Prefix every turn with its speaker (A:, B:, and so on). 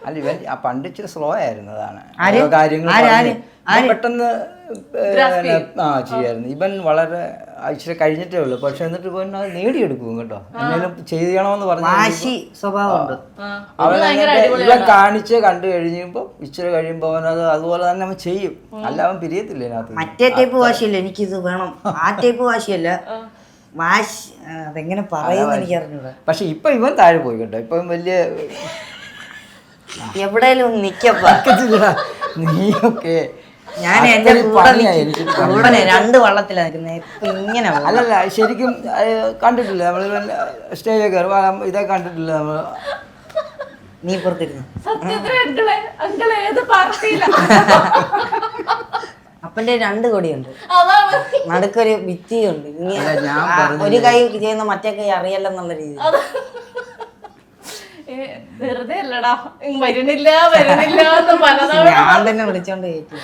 A: അല്ല ഇവൻ പണ്ട് ഇച്ചിരി സ്ലോ ആയിരുന്നതാണ് കാര്യങ്ങൾ പെട്ടെന്ന് ചെയ്യായിരുന്നു. ഇവൻ വളരെ ഇച്ചിരി കഴിഞ്ഞിട്ടേ ഉള്ളൂ. പക്ഷെ എന്നിട്ട് ഇവൻ അത് നേടിയെടുക്കും കേട്ടോ. എന്തെങ്കിലും ചെയ്യണമെന്ന് പറഞ്ഞു അവൻ ഇവൻ കണ്ടു കഴിയുമ്പോ ഇച്ചിരി കഴിയുമ്പോ അവനത് അതുപോലെ തന്നെ അവൻ ചെയ്യും. അല്ല അവൻ പിരിയത്തില്ല ഇതിനകത്ത്.
B: മറ്റേ ടൈപ്പ് വാശിയല്ല, എനിക്കിത് വേണം ആ ടൈപ്പ് വാശിയല്ല. വാശി അതെങ്ങനെ പറയുന്ന എനിക്ക് അറിഞ്ഞൂടാ.
A: പക്ഷെ ഇപ്പൊ ഇവൻ താഴെ പോയി കേട്ടോ. ഇപ്പൊ വലിയ
B: എവിടെയും നിക്കത്തില്ല
A: നീയൊക്കെ.
B: ഞാൻ എന്റെ കൂടെ 2 വള്ളത്തിലാ നിൽക്കുന്നത്. ഇപ്പൊ ഇങ്ങനെ
A: അല്ലല്ല ശരിക്കും കണ്ടിട്ടില്ല നമ്മൾ സ്റ്റേജ് കയറും ഇതൊക്കെ കണ്ടിട്ടില്ല നമ്മൾ.
B: നീ പുറത്തിരുന്നു. അപ്പന്റെ 2 കൊടിയുണ്ട്, നടുക്കൊരു ഭിത്തിയുണ്ട്. ഒരു കൈ ചെയ്യുന്ന മറ്റേ കൈ അറിയല്ലെന്നുള്ള രീതി.
C: വെറുതെ അല്ലടാ വരുന്നില്ല
B: ഞാൻ തന്നെ വിളിച്ചോണ്ട് കയറ്റി.